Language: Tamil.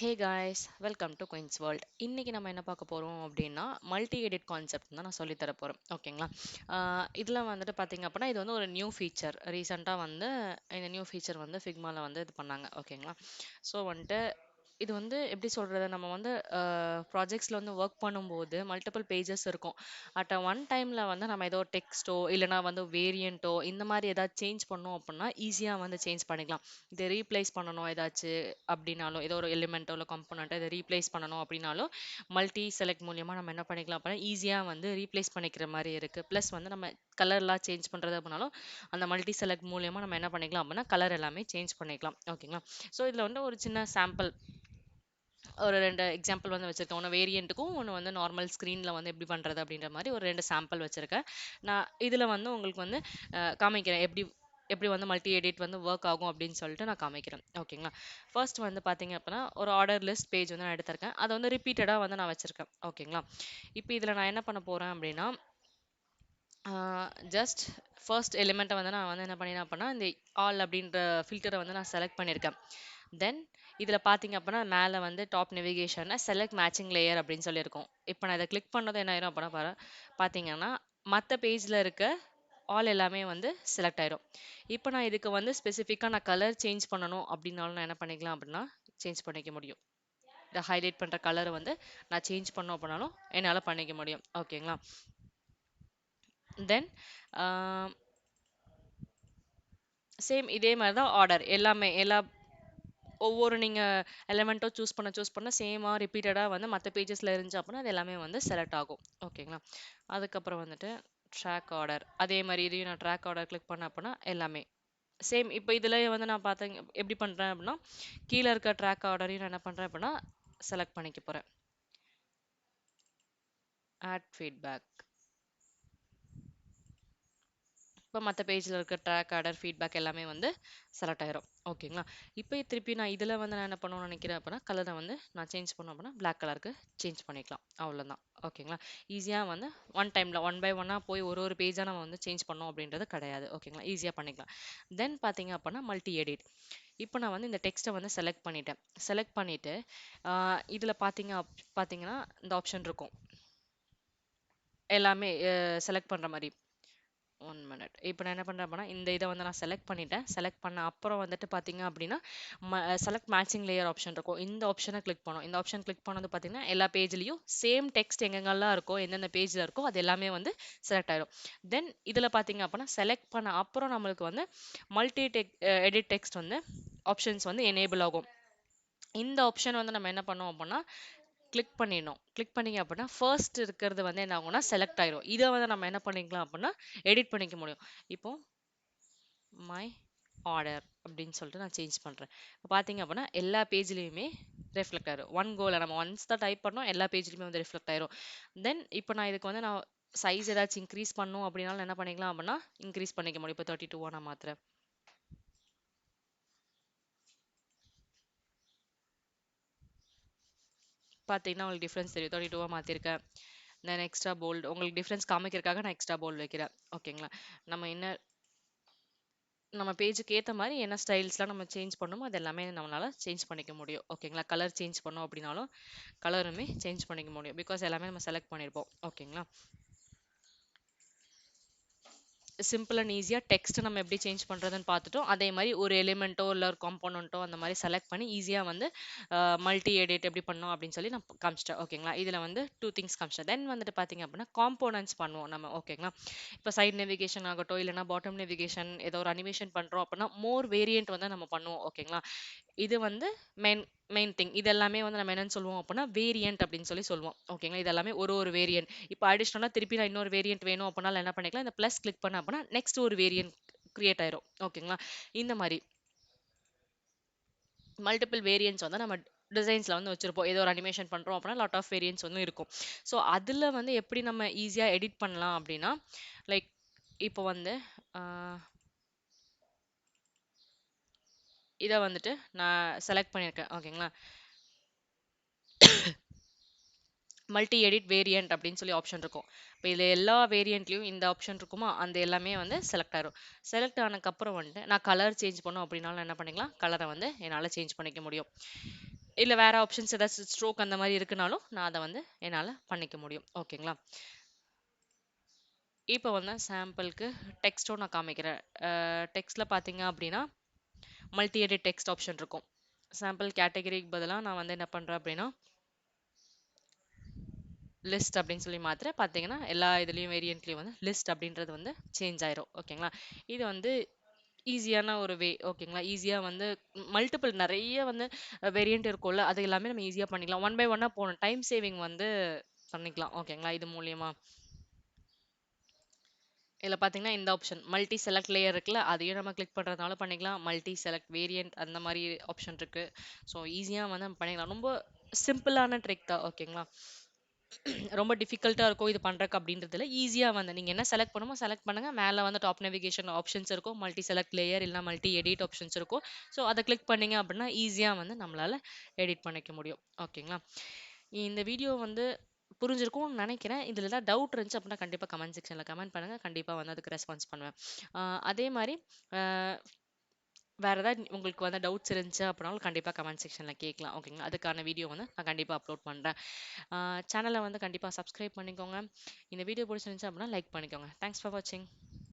Hey guys, welcome to Queens World. இன்னைக்கு நம்ம என்ன பார்க்க போகிறோம் அப்படின்னா மல்டி எடிட் கான்செப்ட் தான் நான் சொல்லித் தர போகிறேன். ஓகேங்களா? இதில் வந்துட்டு பார்த்தீங்க அப்படின்னா இது வந்து ஒரு நியூ ஃபீச்சர். ரீசெண்டாக வந்து இந்த நியூ ஃபீச்சர் வந்து ஃபிக்மாவில் வந்து இது பண்ணாங்க. ஓகேங்களா? ஸோ வந்துட்டு இது வந்து எப்படி சொல்கிறது, நம்ம வந்து ப்ராஜெக்ட்ஸில் வந்து ஒர்க் பண்ணும்போது மல்டிபிள் பேஜஸ் இருக்கும். அட் ஒன் டைமில் வந்து நம்ம ஏதோ டெக்ஸ்ட்டோ இல்லைனா வந்து வேரியண்ட்டோ இந்த மாதிரி ஏதாவது சேஞ்ச் பண்ணோம் அப்படின்னா ஈஸியாக வந்து சேஞ்ச் பண்ணிக்கலாம். இதை ரீப்ளேஸ் பண்ணணும் ஏதாச்சும் அப்படின்னாலும், ஏதோ ஒரு எலிமெண்ட்டோ இல்லை காம்போனண்ட்டோ இதை ரீப்ளேஸ் பண்ணணும் அப்படின்னாலும் மல்டி செலக்ட் மூலியமாக நம்ம என்ன பண்ணிக்கலாம் அப்படின்னா ஈஸியாக வந்து ரீப்ளேஸ் பண்ணிக்கிற மாதிரி இருக்குது. ப்ளஸ் வந்து நம்ம கலர்லாம் சேஞ்ச் பண்ணுறது அப்படின்னாலும் அந்த மல்டி செலக்ட் மூலியமாக நம்ம என்ன பண்ணிக்கலாம் அப்படின்னா கலர் எல்லாமே சேஞ்ச் பண்ணிக்கலாம். ஓகேங்களா? ஸோ இதில் வந்து ஒரு சின்ன சாம்பிள் ஒரு 2 எக்ஸாம்பிள் வந்து வச்சிருக்கேன். ஒன்று வேரியண்ட்டுக்கும் ஒன்று வந்து நார்மல் ஸ்க்ரீனில் வந்து எப்படி பண்ணுறது அப்படின்ற மாதிரி ஒரு 2 சாம்பிள் வச்சுருக்கேன். நான் இதில் வந்து உங்களுக்கு வந்து காமிக்கிறேன் எப்படி எப்படி வந்து மல்டி எடிட் வந்து ஒர்க் ஆகும் அப்படின்னு சொல்லிட்டு நான் காமிக்கிறேன். ஓகேங்களா? ஃபர்ஸ்ட் வந்து பார்த்தீங்க அப்படின்னா ஒரு ஆர்டர் லிஸ்ட் பேஜ் வந்து நான் எடுத்திருக்கேன். அதை வந்து ரிப்பீட்டடாக வந்து நான் வச்சுருக்கேன். ஓகேங்களா? இப்போ இதில் நான் என்ன பண்ண போகிறேன் அப்படின்னா ஜஸ்ட் ஃபர்ஸ்ட் எலிமெண்ட்டை வந்து நான் வந்து என்ன பண்ணினேன் அப்படின்னா இந்த ஆல் அப்படின்ற ஃபில்டரை வந்து நான் செலக்ட் பண்ணியிருக்கேன். தென் இதில் பார்த்தீங்க அப்படின்னா மேலே வந்து டாப் நேவிகேஷனில் செலக்ட் மேட்சிங் லேயர் அப்படின்னு சொல்லியிருக்கோம். இப்போ நான் இதை கிளிக் பண்ணது என்ன ஆயிரும் அப்படின்னா பார்த்தீங்கன்னா மற்ற பேஜில் இருக்க ஆல் எல்லாமே வந்து செலக்ட் ஆயிரும். இப்போ நான் இதுக்கு வந்து ஸ்பெசிஃபிக்காக நான் கலர் சேஞ்ச் பண்ணணும் அப்படின்னாலும் நான் என்ன பண்ணிக்கலாம் அப்படின்னா சேஞ்ச் பண்ணிக்க முடியும். இந்த ஹைலைட் பண்ணுற கலரை வந்து நான் சேஞ்ச் பண்ணோம் அப்படின்னாலும் என்னால் பண்ணிக்க முடியும். ஓகேங்களா? தென் சேம் இதே மாதிரி தான் ஆர்டர் எல்லாமே ஒவ்வொரு நீங்கள் எலிமெண்ட்டும் சூஸ் பண்ண சேமாக ரிப்பீட்டடாக வந்து மற்ற பேஜஸில் இருந்துச்சு அப்படின்னா அது எல்லாமே வந்து செலக்ட் ஆகும். ஓகேங்களா? அதுக்கப்புறம் வந்துட்டு ட்ராக் ஆர்டர் அதே மாதிரி இதையும் நான் ட்ராக் ஆர்டர் கிளிக் பண்ண அப்படின்னா எல்லாமே சேம். இப்போ இதில் வந்து நான் பார்த்தேன் எப்படி பண்ணுறேன் அப்படின்னா கீழே இருக்க ட்ராக் ஆர்டரையும் நான் என்ன பண்ணுறேன் அப்படின்னா செலக்ட் பண்ணிக்க போகிறேன். Add feedback. இப்போ மற்ற பேஜில் இருக்க ட்ராக் ஆர்டர் ஃபீட்பேக் எல்லாமே வந்து செலக்ட் ஆயிரும். ஓகேங்களா? இப்போ திருப்பி நான் இதில் வந்து நான் என்ன பண்ணணும்னு நினைக்கிறேன் அப்படின்னா கலரை வந்து நான் சேஞ்ச் பண்ணோம் அப்படின்னா பிளாக் கலருக்கு சேஞ்ச் பண்ணிக்கலாம். அவ்வளோதான். ஓகேங்களா? ஈஸியாக வந்து ஒன் டைமில் ஒன் பை ஒன்னாக போய் ஒரு பேஜாக நம்ம வந்து சேஞ்ச் பண்ணோம் அப்படின்றது கிடையாது. ஓகேங்களா? ஈஸியாக பண்ணிக்கலாம். தென் பார்த்தீங்க அப்படின்னா மல்டி எடிட். இப்போ நான் வந்து இந்த டெக்ஸ்ட்டை வந்து செலக்ட் பண்ணிட்டேன். செலக்ட் பண்ணிவிட்டு இதில் பார்த்தீங்கன்னா இந்த ஆப்ஷன் இருக்கும் எல்லாமே செலக்ட் பண்ணுற மாதிரி. 1 மினிட். இப்போ நான் என்ன பண்ணுறேன் அப்படின்னா இந்த இதை வந்து நான் செலக்ட் பண்ணிட்டேன். செலக்ட் பண்ண அப்புறம் வந்துட்டு பார்த்தீங்க அப்படின்னா செலக்ட் மேட்சிங் லேயர் ஆப்ஷன் இருக்கும். இந்த ஆப்ஷனை கிளிக் பண்ணோம். இந்த ஆப்ஷன் கிளிக் பண்ணது பார்த்தீங்கன்னா எல்லா பேஜ்லேயும் சேம் டெக்ஸ்ட் எங்கெங்கெல்லாம் இருக்கோ எந்தெந்த பேஜில் இருக்கோ அது எல்லாமே வந்து செலக்ட் ஆயிடும். தென் இதில் பார்த்தீங்க அப்படின்னா செலக்ட் பண்ண அப்புறம் நம்மளுக்கு வந்து மல்டி எடிட் டெக்ஸ்ட் வந்து ஆப்ஷன்ஸ் வந்து எனேபிள் ஆகும். இந்த ஆப்ஷன் வந்து நம்ம என்ன பண்ணோம் அப்படின்னா கிளிக் பண்ணிடணும். கிளிக் பண்ணிங்க அப்படின்னா ஃபர்ஸ்ட் இருக்கிறது வந்து என்ன ஆகும்னா செலக்ட் ஆயிரும். இதை வந்து நம்ம என்ன பண்ணிக்கலாம் அப்படின்னா எடிட் பண்ணிக்க முடியும். இப்போ மை ஆர்டர் அப்படின்னு சொல்லிட்டு நான் சேஞ்ச் பண்ணுறேன். இப்போ பார்த்தீங்க அப்படின்னா எல்லா பேஜ்லேயுமே ரிஃப்ளெக்ட் ஆயிரும். ஒன் கோவில் நம்ம ஒன்ஸ் தான் டைப் பண்ணோம் எல்லா பேஜ்லேயுமே வந்து ரிஃப்ளெக்ட் ஆயிரும். தென் இப்போ நான் இதுக்கு வந்து நான் சைஸ் ஏதாச்சும் இன்க்ரீஸ் பண்ணும் அப்படின்னாலும் என்ன பண்ணிக்கலாம் அப்படின்னா இன்க்ரீஸ் பண்ணிக்க முடியும். இப்போ 32 நான் மாத்துறேன். பார்த்தீங்கன்னா உங்களுக்கு டிஃப்ரென்ஸ் தெரியும். 32 மாற்றிருக்கேன். தென் எக்ஸ்ட்ரா போல்டு உங்களுக்கு டிஃப்ரென்ஸ் காமிக்கிறதுக்காக நான் எக்ஸ்ட்ரா போல்டு வைக்கிறேன். ஓகேங்களா? நம்ம பேஜுக்கு ஏற்ற மாதிரி என்ன ஸ்டைல்ஸ்லாம் நம்ம சேஞ்ச் பண்ணணுமோ அது எல்லாமே நம்மளால சேஞ்ச் பண்ணிக்க முடியும். ஓகேங்களா? கலர் சேஞ்ச் பண்ணோம் அப்படின்னாலும் கலருமே சேஞ்ச் பண்ணிக்க முடியும். பிகாஸ் எல்லாமே நம்ம செலக்ட் பண்ணியிருப்போம். ஓகேங்களா? சிம்பிள் அண்ட் ஈஸியாக டெக்ஸ்ட் நம்ம எப்படி சேஞ்ச் பண்ணுறதுன்னு பார்த்துட்டோம். அதே மாதிரி ஒரு எலிமெண்ட்டோ இல்லை ஒரு காம்போனண்ட்டோ அந்த மாதிரி செலக்ட் பண்ணி ஈஸியாக வந்து மல்டி எடிட் எப்படி பண்ணோம் அப்படின்னு சொல்லி நான் காமிச்சிட்டேன். ஓகேங்களா? இதில் வந்து 2 திங்ஸ் காமிச்சிட்டேன். தென் வந்துட்டு பார்த்தீங்க அப்படின்னா காம்போனன்ட்ஸ் பண்ணுவோம் நம்ம. ஓகேங்களா? இப்போ சைட் நேவிகேஷன் ஆகட்டும் இல்லைனா பாட்டம் நேவிகேஷன் ஏதோ ஒரு அனிமேஷன் பண்ணுறோம் அப்படின்னா மோர் வேரியன்ட் வந்து நம்ம பண்ணுவோம். ஓகேங்களா? இது வந்து மெயின் மெயின் திங். இது எல்லாமே வந்து நம்ம என்னன்னு சொல்லுவோம் அப்படின்னா வேரியன்ட் அப்படின்னு சொல்லி சொல்லுவோம். ஓகேங்களா? இது எல்லாமே ஒரு வேரியன்ட். இப்போ அடிஷ்னலாக திருப்பி நான் இன்னொரு வேரியன்ட் வேணும் அப்படின்னா என்ன பண்ணிக்கலாம், இந்த ப்ளஸ் கிளிக் பண்ண அப்படின்னா நெக்ஸ்ட் ஒரு வேரியன்ட் கிரியேட் ஆயிரும். ஓகேங்களா? இந்த மாதிரி மல்டிபிள் வேரியன்ட்ஸ் வந்து நம்ம டிசைன்ஸில் வந்து வச்சுருப்போம். ஏதோ ஒரு அனிமேஷன் பண்ணுறோம் அப்படின்னா லாட் ஆஃப் வேரியன்ட்ஸ் வந்து இருக்கும். ஸோ அதில் வந்து எப்படி நம்ம ஈஸியாக எடிட் பண்ணலாம் அப்படின்னா லைக் இப்போ வந்து இதை வந்துட்டு நான் செலக்ட் பண்ணியிருக்கேன். ஓகேங்களா? மல்டி எடிட் வேரியன்ட் அப்படின்னு சொல்லி ஆப்ஷன் இருக்கும். இப்போ இதில் எல்லா வேரியண்ட்லையும் இந்த ஆப்ஷன் இருக்குமா அந்த எல்லாமே வந்து செலக்ட் ஆயிரும். செலக்ட் ஆனதுக்கப்புறம் வந்துட்டு நான் கலர் சேஞ்ச் பண்ணோம் அப்படின்னாலும் என்ன பண்ணிக்கலாம் கலரை வந்து என்னால் சேஞ்ச் பண்ணிக்க முடியும். இல்ல வேற ஆப்ஷன்ஸ் ஏதாச்சும் ஸ்ட்ரோக் அந்த மாரி இருக்குனாலும், நான் அத வந்து என்னால பண்ணிக்க முடியும். ஓகேங்களா? இப்ப வந்து சாம்பிள்க்கு டெக்ஸ்ட்டும் நான் காமிக்கிறேன். டெக்ஸ்ட்ல பார்த்தீங்க அப்படின்னா, மல்டி எடிட் டெக்ஸ்ட் ஆப்ஷன் இருக்கும். சாம்பிள் கேட்டகரிக்கு பதிலா நான் வந்து என்ன பண்றேன் அப்படின்னா, லிஸ்ட் அப்படின்னு சொல்லி மாத்துறேன். பார்த்தீங்கன்னா, எல்லா இதுலயும் வேரியன்ட்லயும் வந்து லிஸ்ட் அப்படின்றது வந்து சேஞ்ச் ஆயிரும். ஓகேங்களா? இது வந்து ஈஸியான ஒரு வே. ஓகேங்களா? ஈஸியா வந்து மல்டிபிள் நெறைய வந்து வேரியன்ட் இருக்கும்ல. அது எல்லாமே நம்ம ஈஸியா பண்ணிக்கலாம். ஒன் பை ஒன்னா போணும். டைம் சேவிங் வந்து பண்ணிக்கலாம். ஓகேங்களா? இது மூலியமா. இதுல பார்த்தீங்கன்னா, இந்த ஆப்ஷன் மல்டி செலக்ட் லேயர் இருக்குல்ல, அதையும் நம்ம கிளிக் பண்றதுனால பண்ணிக்கலாம். மல்டி செலக்ட் வேரியன்ட் அந்த மாரி ஆப்ஷன் இருக்கு. ஸோ ஈஸியா வந்து நம்ம பண்ணிக்கலாம். ரொம்ப சிம்பிளான ட்ரிக் தான். ஓகேங்களா? ரொம்ப டிஃபிகல்ட்டா இருக்கும் இது பண்றக்கு அப்படின்றது இல்ல. ஈஸியா வந்து நீங்க என்ன செலக்ட் பண்ணணுமோ செலக்ட் பண்ணுங்க. மேல வந்து டாப் நேவிகேஷன் ஆப்ஷன்ஸ் இருக்கும். மல்டி செலக்ட் லேயர் இல்லனா மல்டி எடிட் ஆப்ஷன்ஸ் இருக்கும். ஸோ அத கிளிக் பண்ணீங்க அப்படின்னா, ஈஸியா வந்து நம்மளால எடிட் பண்ணிக்க முடியும். ஓகேங்களா? இந்த வீடியோ வந்து புரிஞ்சிருக்கும்னு நெனைக்கிறேன். இதுல ஏதாவது டவுட் இருந்துச்சு அப்படின்னா, கண்டிப்பா கமெண்ட் செக்ஷன்ல கமெண்ட் பண்ணுங்க. கண்டிப்பா வந்து அதுக்கு ரெஸ்பான்ஸ் பண்ணுவேன். அதே மாரி அ வேற ஏதாவது உங்களுக்கு வந்து டவுட்ஸ் இருந்துச்சு அப்படின்னாலும் கண்டிப்பா கமெண்ட் செக்ஷன்ல கேட்கலாம். ஓகேங்களா? அதுக்கான வீடியோ வந்து நான் கண்டிப்பா அப்லோட் பண்றேன். சேனல வந்து கண்டிப்பா சப்ஸ்கிரைப் பண்ணிக்கோங்க. இந்த வீடியோ பிடிச்சிருந்துச்சு அப்படின்னா லைக் பண்ணிக்கோங்க. தேங்க்ஸ் ஃபார் வாட்சிங்.